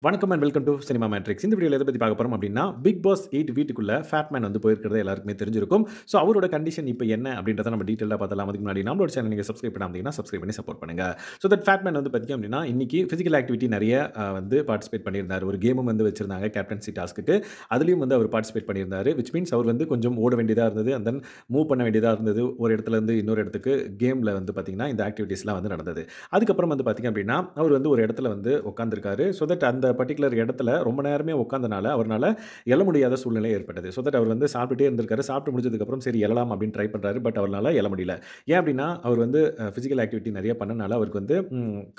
வணக்கம் and welcome to cinema matrix. இந்த வீடியோல எத பத்தி பார்க்க போறோம் அப்டின்னா, பிக் பாஸ் 8 வீட்டுக்குள்ள ஃபேட் மேன் வந்து போயிருக்கிறது எல்லாருக்குமே தெரிஞ்சிருக்கும். ஸோ அவரோட கண்டிஷன் இப்ப என்ன அப்டின்றத நம்ம டீடைலா பார்த்தலாம். அதுக்கு முன்னாடி நம்மளோட சேனல் நீங்க சப்ஸ்கிரைப் பண்ணாம இருந்தீங்கன்னா, சப்ஸ்கிரைப் பண்ணி சப்போர்ட் பண்ணுங்க. ஸோ தட் ஃபேட் மேன் வந்து பார்த்தீங்க அப்டின்னா, இன்னைக்கு பிசிக்கல் ஆக்டிவிட்டி நெறைய வந்து பார்ட்டிசிபேட் பண்ணியிருந்தாரு. ஒரு கேமும் வந்து வச்சிருந்தாங்க கேப்டன்சி டாஸ்க்குக்கு. அதுலயும் வந்து அவர் பார்ட்டிசிபேட் பண்ணியிருந்தாரு. விச் மீன்ஸ் அவர் வந்து கொஞ்சம் ஓட வேண்டியதா இருந்தது. அண்ட் தென் மூவ் பண்ண வேண்டியதா இருந்தது. ஒரு இடத்துல இருந்து இன்னொரு இடத்துக்கு கேம்ல வந்து பார்த்தீங்கன்னா, இந்த ஆக்டிவிட்டீஸ்லாம் வந்து நடந்தது. அதுக்கப்புறம் வந்து பார்த்தீங்க அப்டின்னா, அவர் வந்து ஒரு இடத்துல வந்து உட்கார்ந்திருக்காரு. ஸோ தட் அந்த பர்ட்டிகுலர் இடத்துல ரொம்ப நேரமே உட்கார்ந்தனால, அவர்னால எழ முடியாத சூழ்நிலை ஏற்பட்டது. ஸோ தட் அவர் வந்து சாப்பிட்டுட்டே இருந்திருக்காரு. சாப்பிட்டு முடிச்சதுக்கப்புறம் சரி எழலாம் அப்படின்னு ட்ரை பண்றாரு. பட் அவர்னால எழ முடியல. ஏன் அப்படின்னா, அவர் வந்து பிசிக்கல் ஆக்டிவிட்டி நெறைய பண்ணனால அவருக்கு வந்து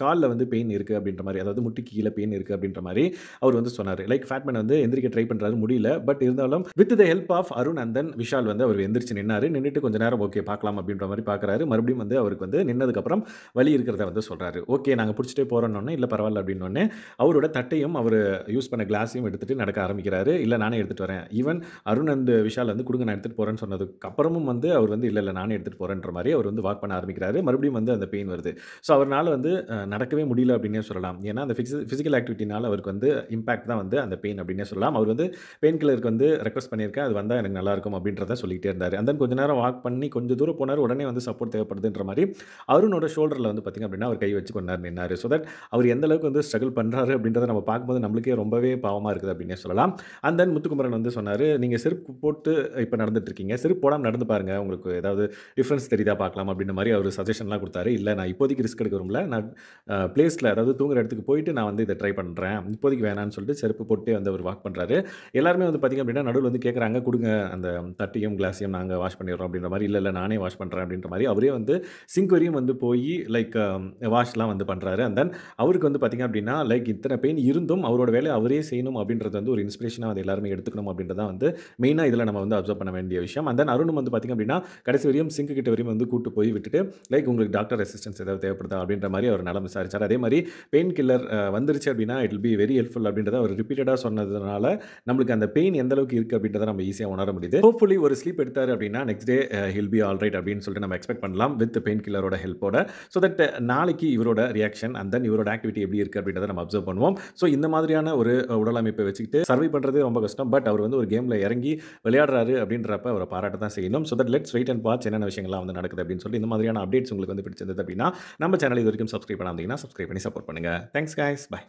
கால்ல வந்து பெயின் இருக்கு அப்படின்ற மாரி, அதாவது முட்டிக்கு கீழ பெயின் இருக்கு அப்படின்ற மாரி அவர் வந்து சொன்னாரு. லைக் ஃபேட்மேன் வந்து எந்திரிக்க ட்ரை பண்றாரு, முடியல. பட் இருந்தாலும் with the help of Arun and then Vishal வந்து அவர் எந்திரிச்சு நின்னாரு. நின்னுட்டு கொஞ்ச நேரம் ஓகே பார்க்கலாம் அப்படின்ற மாரி பார்க்குறாரு. மறுபடியும் வந்து அவருக்கு வந்து நின்னதுக்கப்புறம் வலி இருக்கிறத வந்து சொல்றாரு. ஓகே நாங்க புடிச்சுட்டே போறோம்னோனே, இல்ல பரவால்ல அப்படின்னோனே, அவரோட தட்டையும் அவரு யூஸ் பண்ண கிளாஸையும் எடுத்துட்டு நடக்க ஆரம்பிக்கிறாரு. இல்ல நானே எடுத்துட்டு வரேன். ஈவன் அருண் அண்ட் விஷால் வந்து குடுங்க நான் எடுத்துட்டு போறேன்னு சொன்னதுக்கு அப்புறமும் வந்து அவர் வந்து இல்ல நானே எடுத்துட்டு போறேன்ற மாரி அவர் வந்து வாக் பண்ண ஆரம்பிக்கிறாரு. மறுபடியும் வந்து அந்த பெயின் வருது. ஸோ அவர்னால வந்து நடக்கவே முடியல அப்படின்னே சொல்லலாம். ஏன்னா அந்த பிசிக்கல் ஆக்டிவிட்டினால அவருக்கு வந்து இம்பாக்ட் தான் வந்து அந்த பெயின் அப்படின்னே சொல்லலாம். அவர் வந்து பெயின் கில்லருக்கு வந்து ரெக்வெஸ்ட் பண்ணியிருக்கேன். அது வந்தா எனக்கு நல்லாயிருக்கும் அப்படின்றத சொல்லிக்கிட்டே இருந்தாரு. அண்ட் தென் கொஞ்ச நேரம் வாக் பண்ணி கொஞ்சம் தூரம் போனாரு. உடனே வந்து சப்போர்ட் தேவைப்படுதுன்ற மாரி அருணோட ஷோல்டர்ல வந்து பார்த்தீங்க அப்படின்னா, அவர் கை வச்சு கொஞ்ச நேரம் நின்னாரு. ஸோ தட் அவர் எந்த அளவுக்கு வந்து ஸ்ட்ரகிள் பண்றாரு அப்படின்றத நம்ம பார்க்கும்போது நம்மளுக்கே ரொம்பவே பாவமா இருக்குது அப்படின்னே சொல்லலாம். அண்ட் தென் முத்துக்குமரன் வந்து சொன்னாரு, "நீங்க செருப்பு போட்டு இப்ப நடந்துட்டு இருக்கீங்க. செருப்பு போடாம நடந்து பாருங்க. உங்களுக்கு ஏதாவது டிஃபரன்ஸ் தெரியுதா பார்க்கலாம்." அப்படின்ற மாரி அவரு சஜஷன்லாம் குடுத்தாரு. இல்ல நான் இப்போதைக்கு ரிஸ்க் எடுக்க விரும்பல. நான் பிளேஸ்ல அதாவது தூங்குற இடத்துக்கு போயிட்டு நான் வந்து இத ட்ரை பண்றேன். இப்போதைக்கு வேணான்னு சொல்லிட்டு செருப்பு போட்டே வந்து அவரு வாக் பண்றாரு. எல்லாருமே வந்து பார்த்தீங்க அப்படின்னா, நடுவுல வந்து கேட்கறாங்க, "குடுங்க அந்த தட்டையும், கிளாஸையும் நாங்க வாஷ் பண்ணிடுறோம்." அப்படின்ற மாரி. "இல்ல நானே வாஷ் பண்றேன்." அப்படின்ற மாரி அவரே வந்து சிங்க் வரையும் வந்து போயி லைக் வாஷ்லாம் வந்து பண்றாரு. அண்ட் தென் அவருக்கு வந்து பார்த்தீங்க அப்படின்னா, லைக் இத்தன பெயின் இருந்தும் அவரோட வேலைய அவரே செய்யணும் அப்படின்றது வந்து ஒரு இன்ஸ்பிரேஷனா வந்து எல்லாருமே எடுத்துக்கணும் அப்படின்றது தான் வந்து மெயினா இதில நம்ம வந்து அப்சர்வ் பண்ண வேண்டிய விஷயம். அண்ட் தென் அருணும் வந்து பார்த்தீங்க அப்படின்னா, கடைசி வரையும் சிங்க் கிட்ட வரையும் வந்து கூட்டு போய் விட்டுட்டு, லைக் உங்களுக்கு டாக்டர் அசிஸ்டன்ஸ் ஏதாவது தேவைப்படுதா அப்படின்ற மாரி அவர் நலம் விசாரிச்சாரு. அதே மாரி பெயின் கில்லர் வந்துருச்சு அப்படின்னா, it will be very helpful அப்படின்றத அவர் ரிப்பீட்டடா சொன்னதுனால, நம்மளுக்கு அந்த பெயின் எந்த அளவுக்கு இருக்கு அப்படின்றத நம்ம ஈஸியா உணர முடியுது. ஹோப்ஃபுல்லி ஒரு ஸ்லீப் எடுத்தாரு அப்படின்னா, next day he'll be alright அப்படின்னு சொல்லிட்டு நம்ம எக்ஸ்பெக்ட் பண்ணலாம். வித் பெயின் கில்லரோட ஹெல்ப்போட. ஸோ தட் நாளைக்கு இவரோட ரியாக்ஷன் அண்ட் தென் இவரோட ஆக்டிவிட்டி எப்படி இருக்கு அப்படின்றத நம்ம அப்சர்வ் பண்ணுவோம். ஸோ இந்த மாதிரியான ஒரு உடல் அமைப்பை வச்சுக்கிட்டு சர்வை பண்றதே ரொம்ப கஷ்டம். பட் அவர் வந்து ஒரு கேம்ல இறங்கி விளையாடுறாரு அப்படின்றப்ப அவர பாராட்ட தான் செய்யணும். So that let's wait and watch என்னென்ன விஷயங்கள்லாம் வந்து நடக்குது அப்படின்னு சொல்லி இந்த மாதிரியான அப்டேட்ஸ் உங்களுக்கு வந்து பிடிச்சிருந்தது அப்படின்னா, நம்ம சேனல் இதுவரைக்கும் சப்ஸ்கிரைப் பண்ணாம இருந்தீங்கன்னா, சப்ஸ்கிரைப் பண்ணி சப்போர்ட் பண்ணுங்க. Thanks guys. பை.